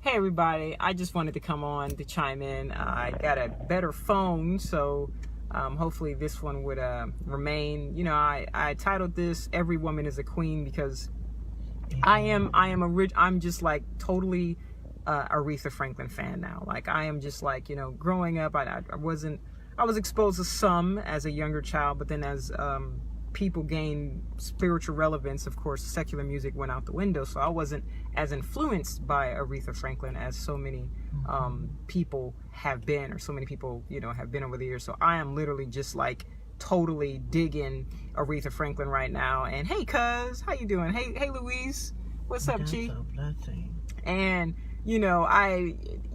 Hey everybody, I just wanted to come on to chime in. I got a better phone, so hopefully this one would remain. You know, I titled this "Every Woman is a Queen" because I'm just like totally Aretha Franklin fan now. Like I am just like, you know, growing up, I was exposed to some as a younger child, but then as people gained spiritual relevance, of course, secular music went out the window. So I wasn't as influenced by Aretha Franklin as so many people have been, or so many people, you know, have been over the years. So I am literally just like totally digging Aretha Franklin right now. And hey, cuz, how you doing? Hey, Louise, what's up, Chi? And you know,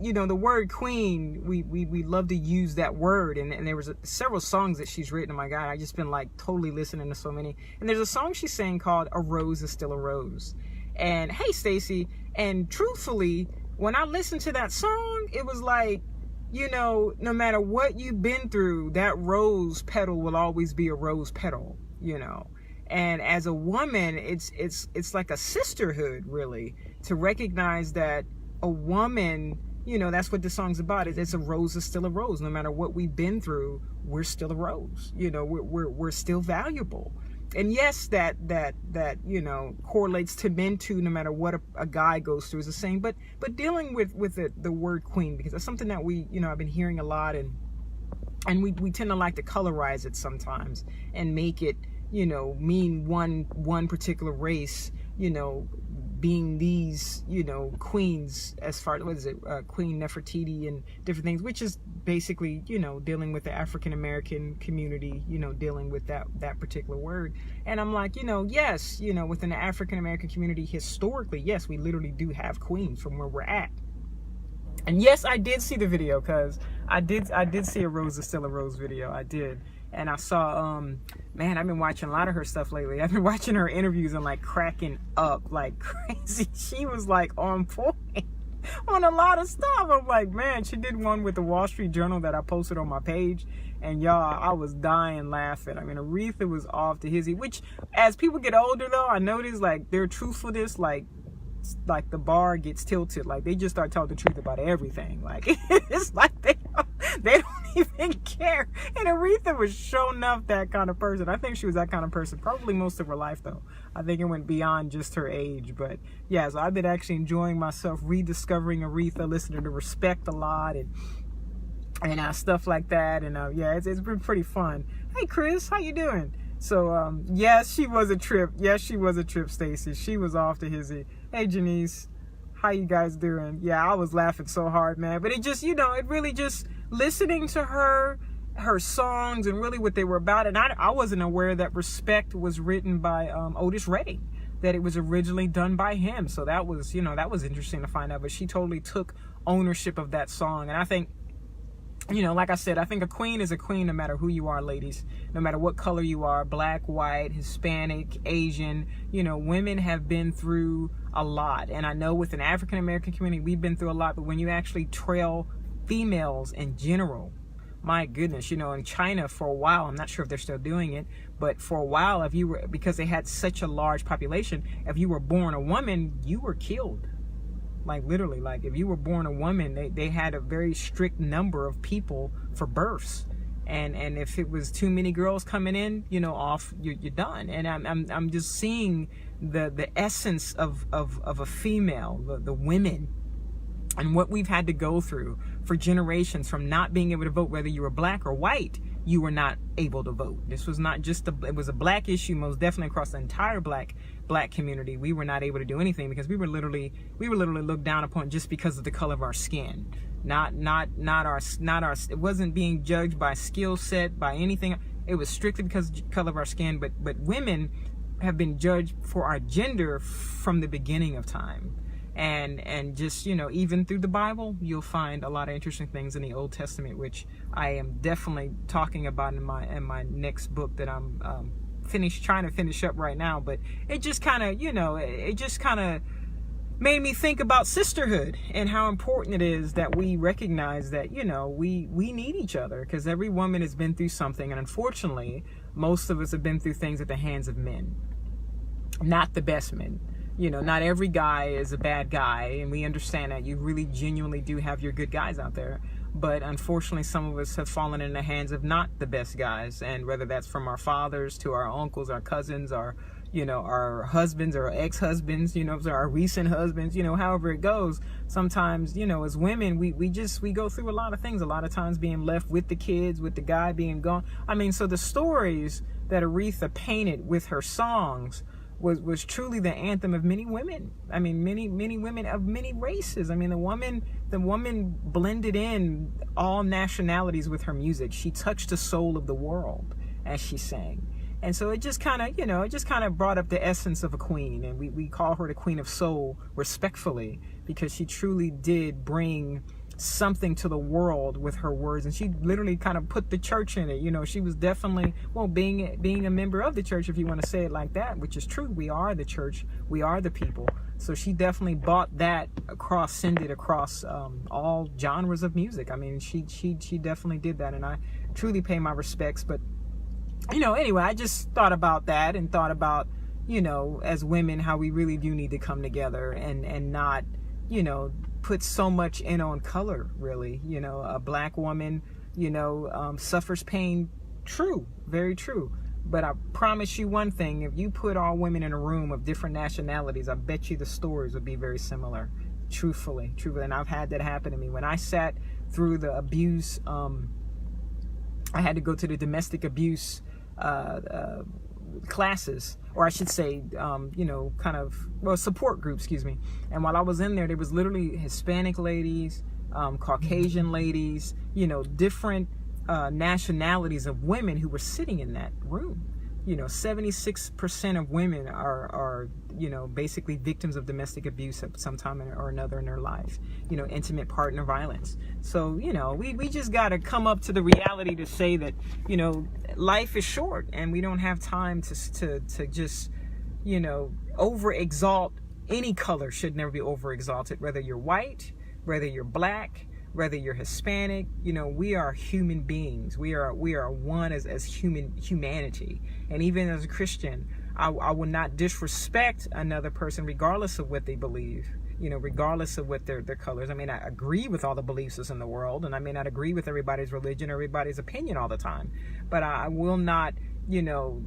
the word queen, we love to use that word, and there was several songs that she's written. Oh my God, I just been like totally listening to so many. And there's a song she sang called "A Rose Is Still a Rose." And hey, Stacy, and truthfully, when I listened to that song, it was like, you know, no matter what you've been through, that rose petal will always be a rose petal, you know. And as a woman, it's like a sisterhood, really, to recognize that a woman, you know, that's what the song's about. It's a rose is still a rose. No matter what we've been through, we're still a rose. You know, we're still valuable. And yes, that you know, correlates to men too. No matter what a guy goes through is the same. But dealing with the word queen, because that's something that we, you know, I've been hearing a lot, and we tend to like to colorize it sometimes and make it, you know, mean one particular race, you know, being these, you know, queens, as far as, what is it, Queen Nefertiti and different things, which is basically, you know, dealing with the African American community, you know, dealing with that particular word. And I'm like, you know, yes, you know, within the African American community, historically, yes, we literally do have queens from where we're at. And yes, I did see the video, because I did see a Rose is Still a Rose video. I did. And I saw, man, I've been watching a lot of her stuff lately. I've been watching her interviews and like cracking up like crazy. She was like on point on a lot of stuff. I'm like, man, she did one with the Wall Street Journal that I posted on my page. And y'all, I was dying laughing. I mean, Aretha was off to hizzy, which as people get older though, I notice like their truthfulness, like the bar gets tilted. Like they just start telling the truth about everything. Like it's like they don't even care. And Aretha was sure enough that kind of person. I think she was that kind of person probably most of her life though. I think it went beyond just her age. But yeah, so I've been actually enjoying myself rediscovering Aretha, listening to Respect a lot, and stuff like that. And yeah, it's been pretty fun. Hey Chris, how you doing? So yes, she was a trip. Yes, she was a trip, Stacy. She was off to hizzy. Hey Janice, how you guys doing? Yeah, I was laughing so hard, man. But it just, you know, it really just listening to her songs and really what they were about. And I wasn't aware that Respect was written by Otis Redding, that it was originally done by him. So that was, you know, that was interesting to find out. But she totally took ownership of that song. And I think, you know, like I said, I think a queen is a queen no matter who you are, ladies. No matter what color you are, black, white, Hispanic, Asian. You know, women have been through a lot. And I know with an African American community, we've been through a lot. But when you actually trail females in general, my goodness, you know, in China for a while, I'm not sure if they're still doing it, but for a while, if you were, because they had such a large population, if you were born a woman, you were killed. Like literally, like if you were born a woman, they had a very strict number of people for births, and if it was too many girls coming in, you know, off, you're done. And I'm just seeing the essence of a female, the women, and what we've had to go through for generations, from not being able to vote, whether you were black or white. You were not able to vote. This was not just it was a black issue, most definitely across the entire black community. We were not able to do anything because we were literally looked down upon just because of the color of our skin. Not our it wasn't being judged by skill set, by anything. It was strictly because of the color of our skin. But women have been judged for our gender from the beginning of time. And just, you know, even through the Bible, you'll find a lot of interesting things in the Old Testament, which I am definitely talking about in my next book that I'm trying to finish up right now. But it just kind of, you know, it just kind of made me think about sisterhood and how important it is that we recognize that, you know, we need each other, because every woman has been through something, and unfortunately, most of us have been through things at the hands of men, not the best men. You know, not every guy is a bad guy, and we understand that. You really genuinely do have your good guys out there. But unfortunately, some of us have fallen in the hands of not the best guys. And whether that's from our fathers to our uncles, our cousins, our, you know, our husbands or ex-husbands, you know, our recent husbands, you know, however it goes. Sometimes, you know, as women, we go through a lot of things. A lot of times being left with the kids, with the guy being gone. I mean, so the stories that Aretha painted with her songs was truly the anthem of many women. I mean, many women of many races. I mean, the woman blended in all nationalities with her music. She touched the soul of the world as she sang. And so it just kind of, you know, it just kind of brought up the essence of a queen. And we call her the Queen of Soul respectfully, because she truly did bring something to the world with her words, and she literally kind of put the church in it. You know, she was definitely, well, being a member of the church, if you want to say it like that, which is true. We are the church, we are the people. So she definitely brought that across, send it across all genres of music. I mean, she definitely did that, and I truly pay my respects. But you know, anyway, I just thought about that, and thought about, you know, as women, how we really do need to come together and not, you know, put so much in on color, really. You know, a black woman, you know, suffers pain. True, very true. But I promise you one thing, if you put all women in a room of different nationalities, I bet you the stories would be very similar. Truthfully. And I've had that happen to me. When I sat through the abuse, I had to go to the domestic abuse classes, or I should say, you know, kind of, well, support group, excuse me. And while I was in there was literally Hispanic ladies, Caucasian ladies, you know, different nationalities of women who were sitting in that room. You know, 76% of women are, you know, basically victims of domestic abuse at some time or another in their life. You know, intimate partner violence. So, you know, we just got to come up to the reality to say that, you know, life is short, and we don't have time to just, you know, over exalt. Any color should never be over exalted, whether you're white, whether you're black, whether you're Hispanic. You know, we are human beings. We are one as humanity. And even as a Christian, I will not disrespect another person regardless of what they believe, you know, regardless of what their colors. I may not agree with all the beliefs in the world, and I may not agree with everybody's religion or everybody's opinion all the time, but I will not, you know,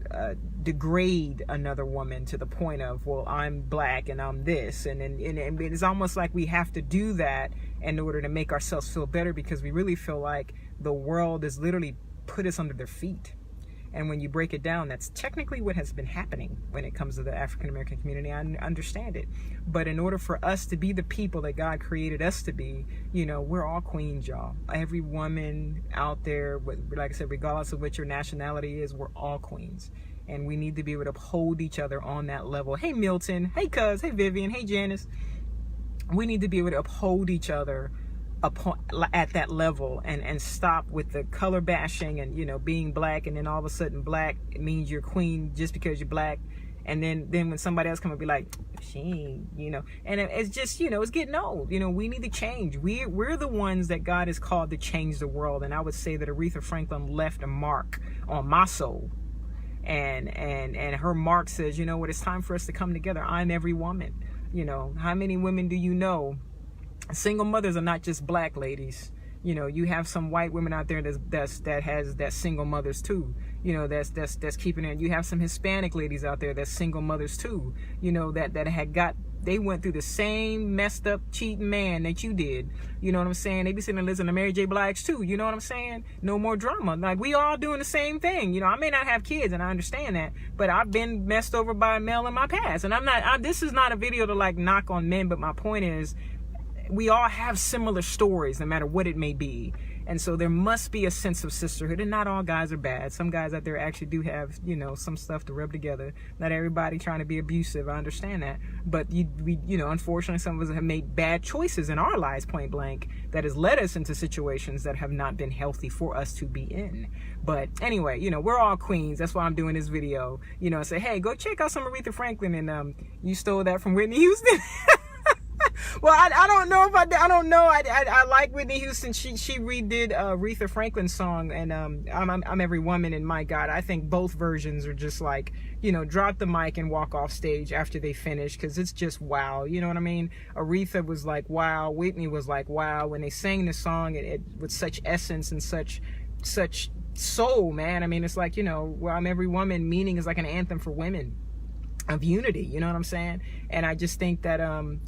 degrade another woman to the point of, well, I'm black and I'm this, and it's almost like we have to do that in order to make ourselves feel better, because we really feel like the world has literally put us under their feet. And when you break it down, that's technically what has been happening when it comes to the African American community. I understand it. But in order for us to be the people that God created us to be, you know, we're all queens, y'all. Every woman out there, like I said, regardless of what your nationality is, we're all queens. And we need to be able to uphold each other on that level. Hey, Milton. Hey, Cuz. Hey, Vivian. Hey, Janice. We need to be able to uphold each other at that level, and stop with the color bashing and, you know, being black, and then all of a sudden black means you're queen just because you're black, and then when somebody else come and be like, she ain't, you know, and it's just, you know, it's getting old. You know, we need to change. We're the ones that God has called to change the world. And I would say that Aretha Franklin left a mark on my soul, and her mark says, you know what, it's time for us to come together. I'm every woman. You know, how many women do you know? Single mothers are not just black ladies. You know, you have some white women out there that single mothers too. You know, that's keeping it. You have some Hispanic ladies out there that's single mothers too. You know, they went through the same messed up cheating man that you did. You know what I'm saying? They be sitting and listening to Mary J. Blige too. You know what I'm saying? No more drama. Like, we all doing the same thing. You know, I may not have kids, and I understand that, but I've been messed over by a male in my past. And this is not a video to like knock on men, but my point is, we all have similar stories, no matter what it may be. And so there must be a sense of sisterhood. And not all guys are bad. Some guys out there actually do have, you know, some stuff to rub together. Not everybody trying to be abusive. I understand that. But we, you know, unfortunately, some of us have made bad choices in our lives, point blank, that has led us into situations that have not been healthy for us to be in. But anyway, you know, we're all queens. That's why I'm doing this video. You know, say, hey, go check out some Aretha Franklin, and you stole that from Whitney Houston. Well, I don't know if I don't know. I like Whitney Houston. She redid Aretha Franklin's song, and I'm Every Woman. And my God, I think both versions are just like, you know, drop the mic and walk off stage after they finish, because it's just wow. You know what I mean? Aretha was like wow. Whitney was like wow. When they sang the song, it with such essence and such soul, man. I mean, it's like, you know, well, I'm Every Woman, meaning is like an anthem for women of unity, you know what I'm saying? And I just think that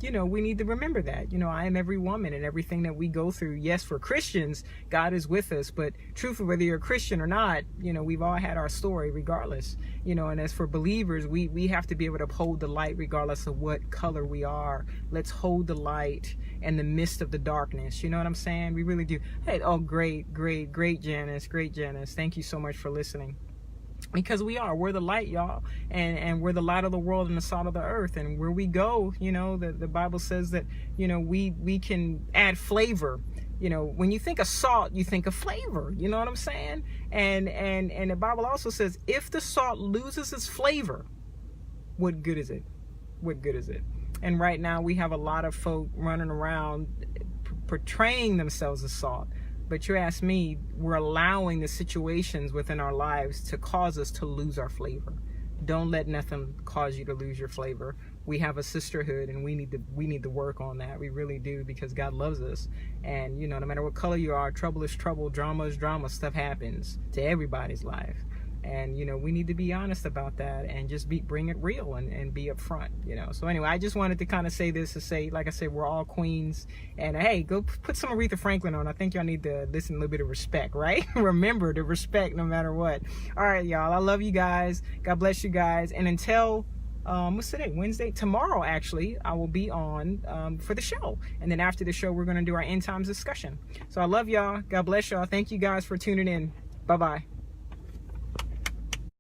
you know, we need to remember that, you know, I am every woman, and everything that we go through. Yes, for Christians, God is with us, but truthfully, whether you're a Christian or not, you know, we've all had our story regardless, you know. And as for believers, we have to be able to uphold the light regardless of what color we are. Let's hold the light in the midst of the darkness, you know what I'm saying? We really do. Hey, oh, great Janice, thank you so much for listening. Because we're the light, y'all, and we're the light of the world and the salt of the earth. And where we go, you know, the Bible says that, you know, we can add flavor. You know, when you think of salt, you think of flavor, you know what I'm saying? And the Bible also says, if the salt loses its flavor, what good is it? And right now we have a lot of folk running around portraying themselves as salt. But you ask me, we're allowing the situations within our lives to cause us to lose our flavor. Don't let nothing cause you to lose your flavor. We have a sisterhood, and we need to work on that. We really do, because God loves us. And, you know, no matter what color you are, trouble is trouble, drama is drama. Stuff happens to everybody's life. And, you know, we need to be honest about that and just bring it real and be upfront, you know. So anyway, I just wanted to kind of say this to say, like I said, we're all queens. And hey, go put some Aretha Franklin on. I think y'all need to listen a little bit of respect, right? Remember to respect no matter what. All right, y'all. I love you guys. God bless you guys. And until what's today? Wednesday? Tomorrow, actually, I will be on for the show. And then after the show, we're going to do our end times discussion. So I love y'all. God bless y'all. Thank you guys for tuning in. Bye-bye.